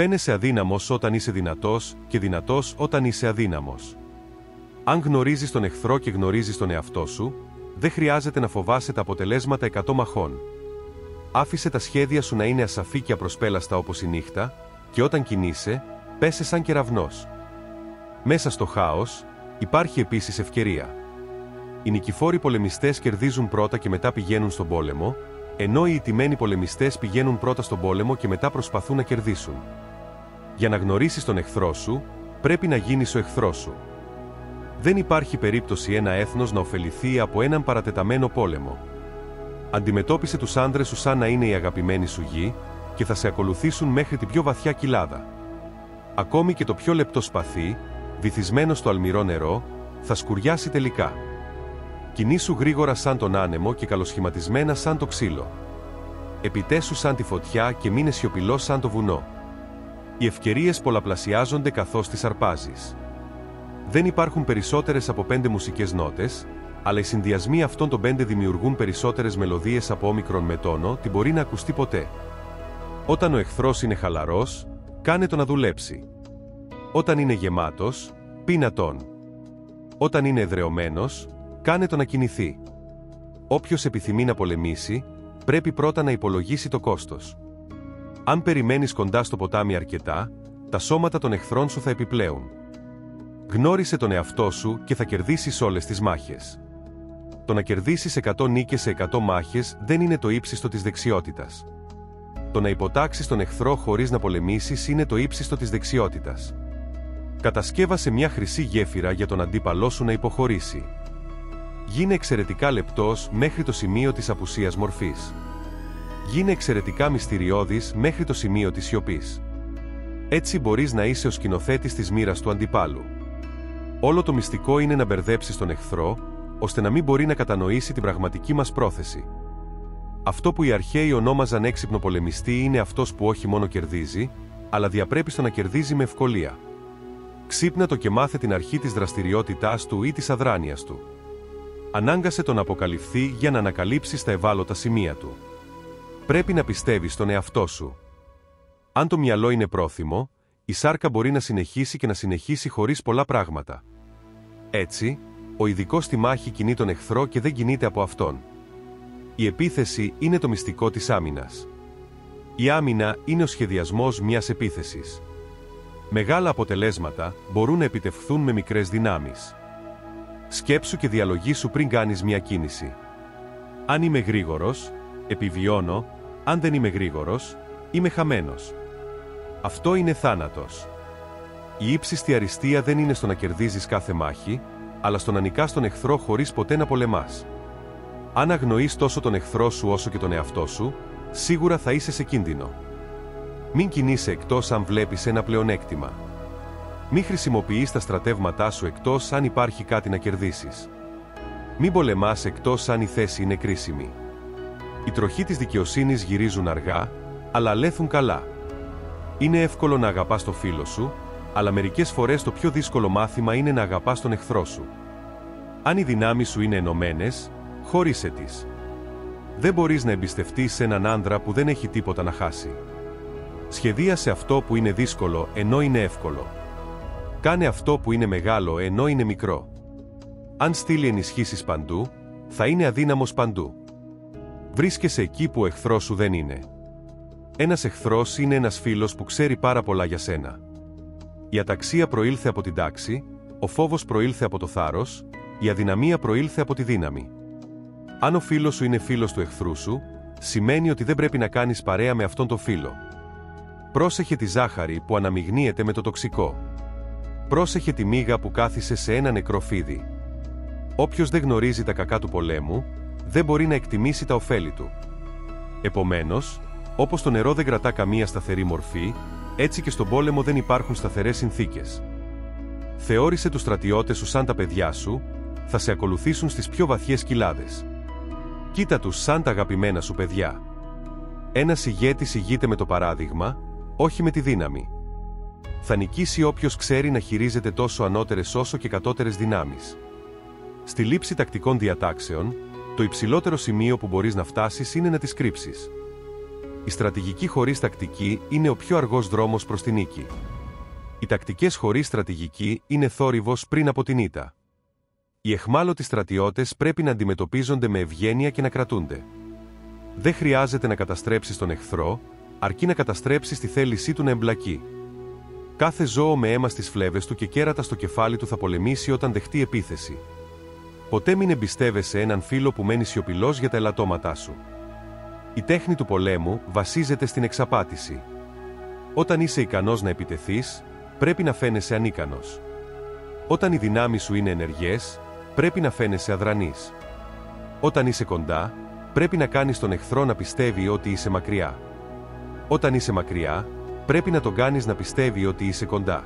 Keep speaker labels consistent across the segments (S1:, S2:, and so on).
S1: Φαίνεσαι αδύναμος όταν είσαι δυνατός και δυνατός όταν είσαι αδύναμος. Αν γνωρίζεις τον εχθρό και γνωρίζεις τον εαυτό σου, δεν χρειάζεται να φοβάσαι τα αποτελέσματα 100 μαχών. Άφησε τα σχέδια σου να είναι ασαφή και απροσπέλαστα όπως η νύχτα, και όταν κινείσαι, πέσε σαν κεραυνός. Μέσα στο χάος, υπάρχει επίσης ευκαιρία. Οι νικηφόροι πολεμιστές κερδίζουν πρώτα και μετά πηγαίνουν στον πόλεμο, ενώ οι ηττημένοι πολεμιστές πηγαίνουν πρώτα στον πόλεμο και μετά προσπαθούν να κερδίσουν. Για να γνωρίσεις τον εχθρό σου, πρέπει να γίνεις ο εχθρός σου. Δεν υπάρχει περίπτωση ένα έθνος να ωφεληθεί από έναν παρατεταμένο πόλεμο. Αντιμετώπισε τους άντρες σου σαν να είναι η αγαπημένη σου γη και θα σε ακολουθήσουν μέχρι την πιο βαθιά κοιλάδα. Ακόμη και το πιο λεπτό σπαθί, βυθισμένο στο αλμυρό νερό, θα σκουριάσει τελικά. Κινήσου γρήγορα σαν τον άνεμο και καλοσχηματισμένα σαν το ξύλο. Επιτέσου σαν τη φωτιά και μείνε σιωπηλός σαν το βουνό. Οι ευκαιρίες πολλαπλασιάζονται καθώς τις αρπάζεις. Δεν υπάρχουν περισσότερες από 5 μουσικές νότες, αλλά οι συνδυασμοί αυτών των 5 δημιουργούν περισσότερες μελωδίες από όμικρον με τόνο, τι μπορεί να ακουστεί ποτέ. Όταν ο εχθρός είναι χαλαρός, κάνε τον να δουλέψει. Όταν είναι γεμάτος, πείνα τον. Όταν είναι εδραιωμένος, κάνε τον να κινηθεί. Όποιος επιθυμεί να πολεμήσει, πρέπει πρώτα να υπολογίσει το κόστος. Αν περιμένεις κοντά στο ποτάμι αρκετά, τα σώματα των εχθρών σου θα επιπλέουν. Γνώρισε τον εαυτό σου και θα κερδίσεις όλες τις μάχες. Το να κερδίσεις 100 νίκες σε 100 μάχες δεν είναι το ύψιστο της δεξιότητας. Το να υποτάξεις τον εχθρό χωρίς να πολεμήσεις είναι το ύψιστο της δεξιότητας. Κατασκεύασε μια χρυσή γέφυρα για τον αντίπαλό σου να υποχωρήσει. Γίνε εξαιρετικά λεπτός μέχρι το σημείο της απουσίας μορφής. Γίνε εξαιρετικά μυστηριώδης μέχρι το σημείο της σιωπής. Έτσι μπορείς να είσαι ο σκηνοθέτης της μοίρας του αντιπάλου. Όλο το μυστικό είναι να μπερδέψεις τον εχθρό, ώστε να μην μπορεί να κατανοήσει την πραγματική μας πρόθεση. Αυτό που οι αρχαίοι ονόμαζαν έξυπνο πολεμιστή είναι αυτός που όχι μόνο κερδίζει, αλλά διαπρέπει στο να κερδίζει με ευκολία. Ξύπνα το και μάθε την αρχή της δραστηριότητάς του ή της αδράνειας του. Ανάγκασε τον να αποκαλυφθεί για να ανακαλύψεις τα ευάλωτα σημεία του. Πρέπει να πιστεύεις στον εαυτό σου. Αν το μυαλό είναι πρόθυμο, η σάρκα μπορεί να συνεχίσει και να συνεχίσει χωρίς πολλά πράγματα. Έτσι, ο ειδικός στη μάχη κινεί τον εχθρό και δεν κινείται από αυτόν. Η επίθεση είναι το μυστικό της άμυνας. Η άμυνα είναι ο σχεδιασμός μιας επίθεσης. Μεγάλα αποτελέσματα μπορούν να επιτευχθούν με μικρές δυνάμεις. Σκέψου και διαλογήσου πριν κάνεις μια κίνηση. Αν είμαι γρήγορος, επιβιώνω, αν δεν είμαι γρήγορος, είμαι χαμένος. Αυτό είναι θάνατος. Η ύψιστη αριστεία δεν είναι στο να κερδίζεις κάθε μάχη, αλλά στο να νικάς τον εχθρό χωρίς ποτέ να πολεμάς. Αν αγνοείς τόσο τον εχθρό σου όσο και τον εαυτό σου, σίγουρα θα είσαι σε κίνδυνο. Μην κινείσαι εκτός αν βλέπεις ένα πλεονέκτημα. Μην χρησιμοποιείς τα στρατεύματά σου εκτός αν υπάρχει κάτι να κερδίσεις. Μην πολεμάς εκτός αν η θέση είναι κρίσιμη. Οι τροχοί της δικαιοσύνης γυρίζουν αργά, αλλά αλέθουν καλά. Είναι εύκολο να αγαπάς το φίλο σου, αλλά μερικές φορές το πιο δύσκολο μάθημα είναι να αγαπάς τον εχθρό σου. Αν οι δυνάμεις σου είναι ενωμένες, χώρισε τις. Δεν μπορείς να εμπιστευτείς σε έναν άντρα που δεν έχει τίποτα να χάσει. Σχεδίασε αυτό που είναι δύσκολο ενώ είναι εύκολο. Κάνε αυτό που είναι μεγάλο ενώ είναι μικρό. Αν στείλει ενισχύσεις παντού, θα είναι αδύναμος παντού. Βρίσκεσαι εκεί που ο εχθρός σου δεν είναι. Ένας εχθρός είναι ένας φίλος που ξέρει πάρα πολλά για σένα. Η αταξία προήλθε από την τάξη, ο φόβος προήλθε από το θάρρος, η αδυναμία προήλθε από τη δύναμη. Αν ο φίλος σου είναι φίλος του εχθρού σου, σημαίνει ότι δεν πρέπει να κάνεις παρέα με αυτόν τον φίλο. Πρόσεχε τη ζάχαρη που αναμειγνύεται με το τοξικό. Πρόσεχε τη μύγα που κάθισε σε ένα νεκρό φίδι. Όποιος δεν γνωρίζει τα κακά του πολέμου, δεν μπορεί να εκτιμήσει τα ωφέλη του. Επομένως, όπως το νερό δεν κρατά καμία σταθερή μορφή, έτσι και στον πόλεμο δεν υπάρχουν σταθερές συνθήκες. Θεώρησε τους στρατιώτες σου σαν τα παιδιά σου, θα σε ακολουθήσουν στις πιο βαθιές κοιλάδες. Κοίτα τους σαν τα αγαπημένα σου παιδιά. Ένας ηγέτης ηγείται με το παράδειγμα, όχι με τη δύναμη. Θα νικήσει όποιος ξέρει να χειρίζεται τόσο ανώτερες όσο και κατώτερες δυνάμεις. Στη λήψη τακτικών διατάξεων, το υψηλότερο σημείο που μπορείς να φτάσεις είναι να τις κρύψεις. Η στρατηγική χωρίς τακτική είναι ο πιο αργός δρόμος προς την νίκη. Οι τακτικές χωρίς στρατηγική είναι θόρυβος πριν από την ήττα. Οι αιχμάλωτοι στρατιώτες πρέπει να αντιμετωπίζονται με ευγένεια και να κρατούνται. Δεν χρειάζεται να καταστρέψεις τον εχθρό, αρκεί να καταστρέψεις τη θέλησή του να εμπλακεί. Κάθε ζώο με αίμα στις φλέβες του και κέρατα στο κεφάλι του θα πολεμήσει όταν δεχτεί επίθεση. Ποτέ μην εμπιστεύεσαι έναν φίλο που μένει σιωπηλός για τα ελαττώματά σου. Η τέχνη του πολέμου βασίζεται στην εξαπάτηση. Όταν είσαι ικανός να επιτεθείς, πρέπει να φαίνεσαι ανίκανος. Όταν οι δυνάμεις σου είναι ενεργές, πρέπει να φαίνεσαι αδρανής. Όταν είσαι κοντά, πρέπει να κάνεις τον εχθρό να πιστεύει ότι είσαι μακριά. Όταν είσαι μακριά, πρέπει να τον κάνεις να πιστεύει ότι είσαι κοντά.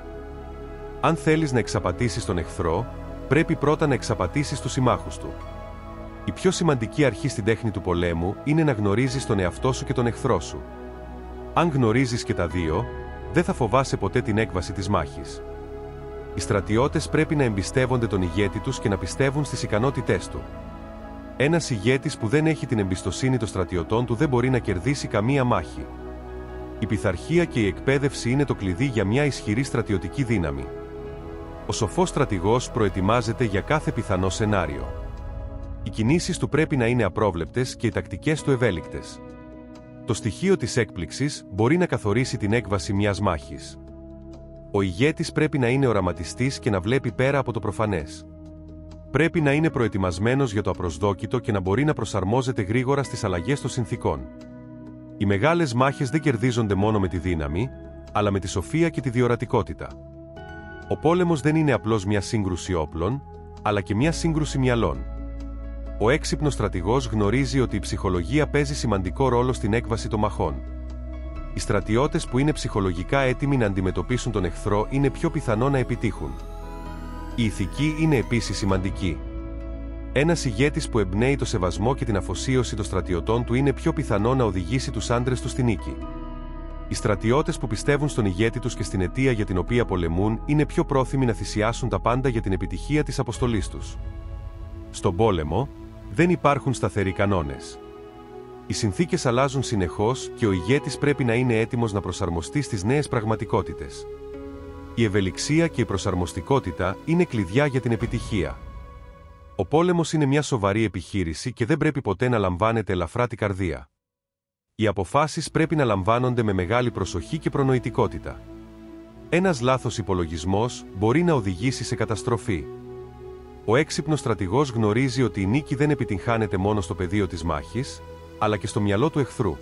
S1: Αν θέλεις να εξαπατήσεις τον εχθρό, πρέπει πρώτα να εξαπατήσεις τους συμμάχους του. Η πιο σημαντική αρχή στην τέχνη του πολέμου είναι να γνωρίζεις τον εαυτό σου και τον εχθρό σου. Αν γνωρίζεις και τα δύο, δεν θα φοβάσαι ποτέ την έκβαση της μάχης. Οι στρατιώτες πρέπει να εμπιστεύονται τον ηγέτη τους και να πιστεύουν στις ικανότητές του. Ένας ηγέτης που δεν έχει την εμπιστοσύνη των στρατιωτών του δεν μπορεί να κερδίσει καμία μάχη. Η πειθαρχία και η εκπαίδευση είναι το κλειδί για μια ισχυρή στρατιωτική δύναμη. Ο σοφός στρατηγός προετοιμάζεται για κάθε πιθανό σενάριο. Οι κινήσεις του πρέπει να είναι απρόβλεπτες και οι τακτικές του ευέλικτες. Το στοιχείο της έκπληξης μπορεί να καθορίσει την έκβαση μιας μάχης. Ο ηγέτης πρέπει να είναι οραματιστής και να βλέπει πέρα από το προφανές. Πρέπει να είναι προετοιμασμένος για το απροσδόκητο και να μπορεί να προσαρμόζεται γρήγορα στις αλλαγές των συνθήκων. Οι μεγάλες μάχες δεν κερδίζονται μόνο με τη δύναμη, αλλά με τη σοφία και τη διορατικότητα. Ο πόλεμος δεν είναι απλώς μια σύγκρουση όπλων, αλλά και μια σύγκρουση μυαλών. Ο έξυπνος στρατηγός γνωρίζει ότι η ψυχολογία παίζει σημαντικό ρόλο στην έκβαση των μαχών. Οι στρατιώτες που είναι ψυχολογικά έτοιμοι να αντιμετωπίσουν τον εχθρό είναι πιο πιθανό να επιτύχουν. Η ηθική είναι επίσης σημαντική. Ένας ηγέτης που εμπνέει το σεβασμό και την αφοσίωση των στρατιωτών του είναι πιο πιθανό να οδηγήσει τους άντρες του στη νίκη. Οι στρατιώτες που πιστεύουν στον ηγέτη τους και στην αιτία για την οποία πολεμούν είναι πιο πρόθυμοι να θυσιάσουν τα πάντα για την επιτυχία της αποστολής τους. Στον πόλεμο, δεν υπάρχουν σταθεροί κανόνες. Οι συνθήκες αλλάζουν συνεχώς και ο ηγέτης πρέπει να είναι έτοιμος να προσαρμοστεί στις νέες πραγματικότητες. Η ευελιξία και η προσαρμοστικότητα είναι κλειδιά για την επιτυχία. Ο πόλεμος είναι μια σοβαρή επιχείρηση και δεν πρέπει ποτέ να λαμβάνεται ελαφρά την καρδία. Οι αποφάσεις πρέπει να λαμβάνονται με μεγάλη προσοχή και προνοητικότητα. Ένας λάθος υπολογισμός μπορεί να οδηγήσει σε καταστροφή. Ο έξυπνος στρατηγός γνωρίζει ότι η νίκη δεν επιτυγχάνεται μόνο στο πεδίο της μάχης, αλλά και στο μυαλό του εχθρού.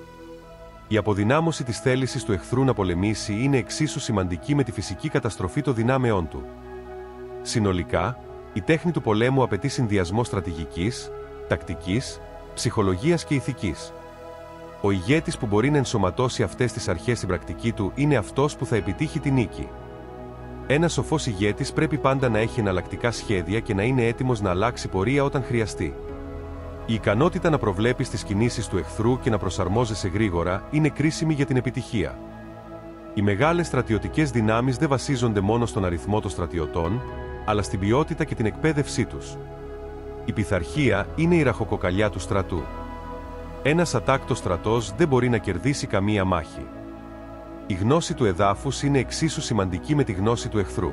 S1: Η αποδυνάμωση της θέλησης του εχθρού να πολεμήσει είναι εξίσου σημαντική με τη φυσική καταστροφή των δυνάμεών του. Συνολικά, η τέχνη του πολέμου απαιτεί συνδυασμό στρατηγικής, τακτικής, ψυχολογίας και ηθικής. Ο ηγέτης που μπορεί να ενσωματώσει αυτές τις αρχές στην πρακτική του είναι αυτός που θα επιτύχει τη νίκη. Ένας σοφός ηγέτης πρέπει πάντα να έχει εναλλακτικά σχέδια και να είναι έτοιμος να αλλάξει πορεία όταν χρειαστεί. Η ικανότητα να προβλέπεις τις κινήσεις του εχθρού και να προσαρμόζεσαι γρήγορα είναι κρίσιμη για την επιτυχία. Οι μεγάλες στρατιωτικές δυνάμεις δεν βασίζονται μόνο στον αριθμό των στρατιωτών, αλλά στην ποιότητα και την εκπαίδευσή τους. Η πειθαρχία είναι η ραχοκοκαλιά του στρατού. Ένας ατάκτος στρατός δεν μπορεί να κερδίσει καμία μάχη. Η γνώση του εδάφους είναι εξίσου σημαντική με τη γνώση του εχθρού.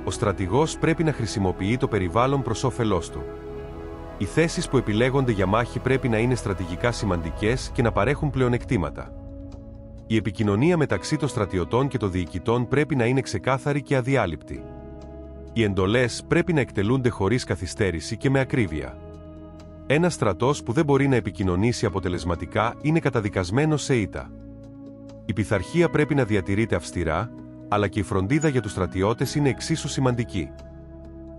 S1: Ο στρατηγός πρέπει να χρησιμοποιεί το περιβάλλον προς όφελός του. Οι θέσεις που επιλέγονται για μάχη πρέπει να είναι στρατηγικά σημαντικές και να παρέχουν πλεονεκτήματα. Η επικοινωνία μεταξύ των στρατιωτών και των διοικητών πρέπει να είναι ξεκάθαρη και αδιάλειπτη. Οι εντολές πρέπει να εκτελούνται χωρίς καθυστέρηση και με ακρίβεια. Ένας στρατός που δεν μπορεί να επικοινωνήσει αποτελεσματικά είναι καταδικασμένος σε ήττα. Η πειθαρχία πρέπει να διατηρείται αυστηρά, αλλά και η φροντίδα για τους στρατιώτες είναι εξίσου σημαντική.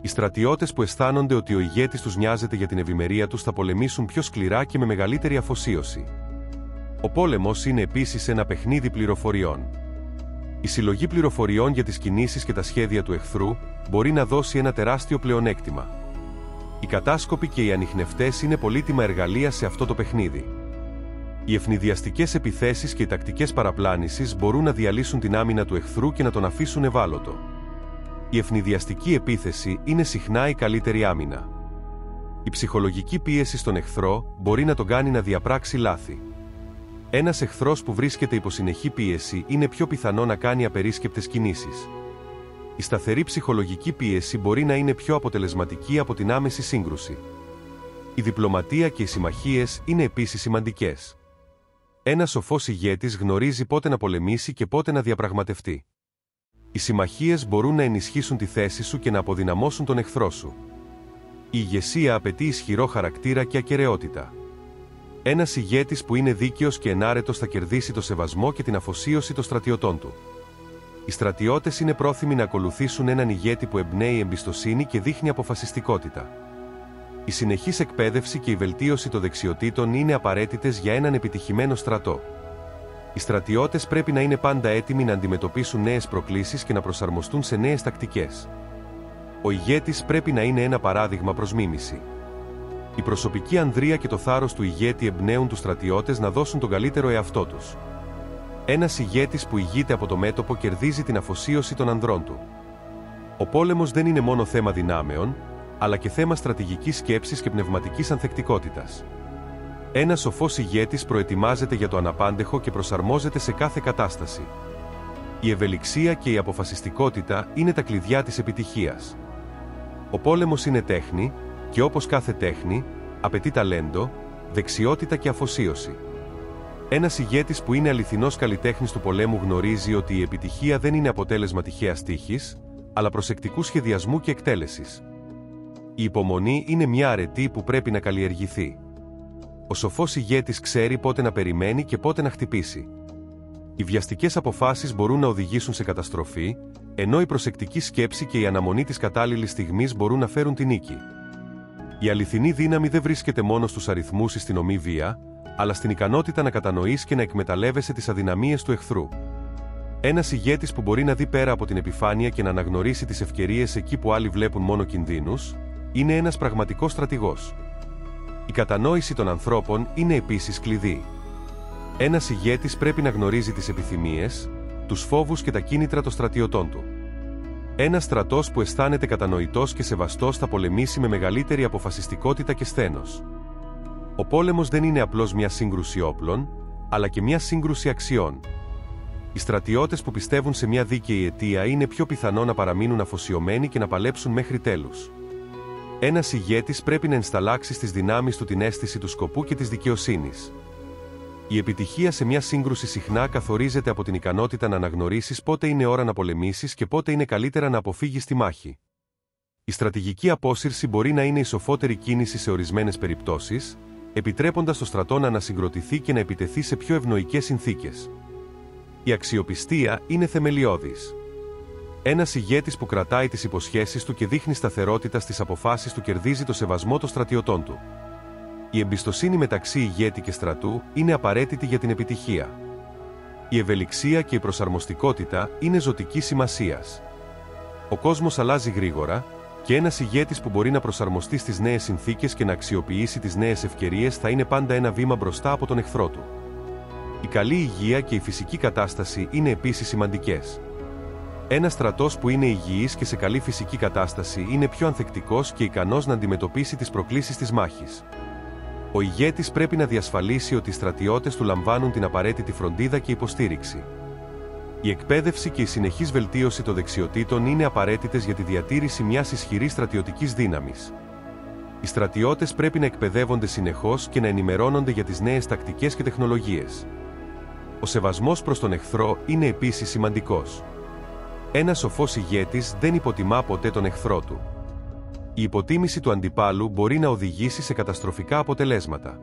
S1: Οι στρατιώτες που αισθάνονται ότι ο ηγέτης τους νοιάζεται για την ευημερία τους θα πολεμήσουν πιο σκληρά και με μεγαλύτερη αφοσίωση. Ο πόλεμος είναι επίσης ένα παιχνίδι πληροφοριών. Η συλλογή πληροφοριών για τις κινήσεις και τα σχέδια του εχθρού μπορεί να δώσει ένα τεράστιο πλεονέκτημα. Οι κατάσκοποι και οι ανιχνευτές είναι πολύτιμα εργαλεία σε αυτό το παιχνίδι. Οι ευνηδιαστικές επιθέσεις και οι τακτικές παραπλάνησης μπορούν να διαλύσουν την άμυνα του εχθρού και να τον αφήσουν ευάλωτο. Η ευνηδιαστική επίθεση είναι συχνά η καλύτερη άμυνα. Η ψυχολογική πίεση στον εχθρό μπορεί να τον κάνει να διαπράξει λάθη. Ένας εχθρός που βρίσκεται υπό συνεχή πίεση είναι πιο πιθανό να κάνει απερίσκεπτες κινήσεις. Η σταθερή ψυχολογική πίεση μπορεί να είναι πιο αποτελεσματική από την άμεση σύγκρουση. Η διπλωματία και οι συμμαχίες είναι επίσης σημαντικές. Ένας σοφός ηγέτης γνωρίζει πότε να πολεμήσει και πότε να διαπραγματευτεί. Οι συμμαχίες μπορούν να ενισχύσουν τη θέση σου και να αποδυναμώσουν τον εχθρό σου. Η ηγεσία απαιτεί ισχυρό χαρακτήρα και ακεραιότητα. Ένας ηγέτης που είναι δίκαιος και ενάρετος θα κερδίσει το σεβασμό και την αφοσίωση των στρατιωτών του. Οι στρατιώτες είναι πρόθυμοι να ακολουθήσουν έναν ηγέτη που εμπνέει εμπιστοσύνη και δείχνει αποφασιστικότητα. Η συνεχής εκπαίδευση και η βελτίωση των δεξιοτήτων είναι απαραίτητες για έναν επιτυχημένο στρατό. Οι στρατιώτες πρέπει να είναι πάντα έτοιμοι να αντιμετωπίσουν νέες προκλήσεις και να προσαρμοστούν σε νέες τακτικές. Ο ηγέτης πρέπει να είναι ένα παράδειγμα προς μίμηση. Η προσωπική ανδρεία και το θάρρος του ηγέτη εμπνέουν τους στρατιώτες να δώσουν τον καλύτερο εαυτό τους. Ένας ηγέτης που ηγείται από το μέτωπο κερδίζει την αφοσίωση των ανδρών του. Ο πόλεμος δεν είναι μόνο θέμα δυνάμεων, αλλά και θέμα στρατηγικής σκέψης και πνευματικής ανθεκτικότητας. Ένας σοφός ηγέτης προετοιμάζεται για το αναπάντεχο και προσαρμόζεται σε κάθε κατάσταση. Η ευελιξία και η αποφασιστικότητα είναι τα κλειδιά της επιτυχίας. Ο πόλεμος είναι τέχνη, και όπως κάθε τέχνη, απαιτεί ταλέντο, δεξιότητα και αφοσίωση. Ένας ηγέτης που είναι αληθινός καλλιτέχνης του πολέμου γνωρίζει ότι η επιτυχία δεν είναι αποτέλεσμα τυχαίας τύχης, αλλά προσεκτικού σχεδιασμού και εκτέλεσης. Η υπομονή είναι μια αρετή που πρέπει να καλλιεργηθεί. Ο σοφός ηγέτης ξέρει πότε να περιμένει και πότε να χτυπήσει. Οι βιαστικές αποφάσεις μπορούν να οδηγήσουν σε καταστροφή, ενώ η προσεκτική σκέψη και η αναμονή της κατάλληλης στιγμής μπορούν να φέρουν τη νίκη. Η αληθινή δύναμη δεν βρίσκεται μόνο στους αριθμούς ή στην ομή βία, αλλά στην ικανότητα να κατανοείς και να εκμεταλλεύεσαι τις αδυναμίες του εχθρού. Ένας ηγέτης που μπορεί να δει πέρα από την επιφάνεια και να αναγνωρίσει τις ευκαιρίες εκεί που άλλοι βλέπουν μόνο κινδύνους, είναι ένας πραγματικός στρατηγός. Η κατανόηση των ανθρώπων είναι επίσης κλειδί. Ένας ηγέτης πρέπει να γνωρίζει τις επιθυμίες, τους φόβους και τα κίνητρα των στρατιωτών του. Ένας στρατός που αισθάνεται κατανοητός και σεβαστός θα πολεμήσει με μεγαλύτερη αποφασιστικότητα και σθένος. Ο πόλεμος δεν είναι απλώς μια σύγκρουση όπλων, αλλά και μια σύγκρουση αξιών. Οι στρατιώτες που πιστεύουν σε μια δίκαιη αιτία είναι πιο πιθανό να παραμείνουν αφοσιωμένοι και να παλέψουν μέχρι τέλους. Ένας ηγέτης πρέπει να ενσταλλάξει στις δυνάμεις του την αίσθηση του σκοπού και της δικαιοσύνης. Η επιτυχία σε μια σύγκρουση συχνά καθορίζεται από την ικανότητα να αναγνωρίσεις πότε είναι ώρα να πολεμήσεις και πότε είναι καλύτερα να αποφύγεις τη μάχη. Η στρατηγική απόσυρση μπορεί να είναι η σοφότερη κίνηση σε ορισμένες περιπτώσεις, επιτρέποντας στο στρατό να ανασυγκροτηθεί και να επιτεθεί σε πιο ευνοϊκές συνθήκες. Η αξιοπιστία είναι θεμελιώδης. Ένας ηγέτης που κρατάει τις υποσχέσεις του και δείχνει σταθερότητα στις αποφάσεις του κερδίζει το σεβασμό των στρατιωτών του. Η εμπιστοσύνη μεταξύ ηγέτη και στρατού είναι απαραίτητη για την επιτυχία. Η ευελιξία και η προσαρμοστικότητα είναι ζωτικής σημασίας. Ο κόσμος αλλάζει γρήγορα, και ένας ηγέτης που μπορεί να προσαρμοστεί στις νέες συνθήκες και να αξιοποιήσει τις νέες ευκαιρίες θα είναι πάντα ένα βήμα μπροστά από τον εχθρό του. Η καλή υγεία και η φυσική κατάσταση είναι επίσης σημαντικές. Ένας στρατός που είναι υγιής και σε καλή φυσική κατάσταση είναι πιο ανθεκτικός και ικανός να αντιμετωπίσει τις προκλήσεις της μάχης. Ο ηγέτης πρέπει να διασφαλίσει ότι οι στρατιώτες του λαμβάνουν την απαραίτητη φροντίδα και υποστήριξη. Η εκπαίδευση και η συνεχής βελτίωση των δεξιοτήτων είναι απαραίτητες για τη διατήρηση μιας ισχυρής στρατιωτικής δύναμης. Οι στρατιώτες πρέπει να εκπαιδεύονται συνεχώς και να ενημερώνονται για τις νέες τακτικές και τεχνολογίες. Ο σεβασμός προς τον εχθρό είναι επίσης σημαντικός. Ένας σοφός ηγέτης δεν υποτιμά ποτέ τον εχθρό του. Η υποτίμηση του αντιπάλου μπορεί να οδηγήσει σε καταστροφικά αποτελέσματα.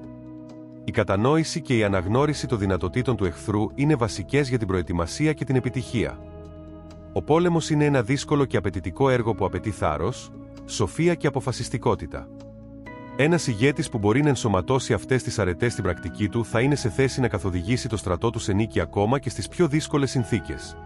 S1: Η κατανόηση και η αναγνώριση των δυνατοτήτων του εχθρού είναι βασικές για την προετοιμασία και την επιτυχία. Ο πόλεμος είναι ένα δύσκολο και απαιτητικό έργο που απαιτεί θάρρος, σοφία και αποφασιστικότητα. Ένας ηγέτης που μπορεί να ενσωματώσει αυτές τις αρετές στην πρακτική του θα είναι σε θέση να καθοδηγήσει το στρατό του σε νίκη ακόμα και στις πιο δύσκολες συνθήκες.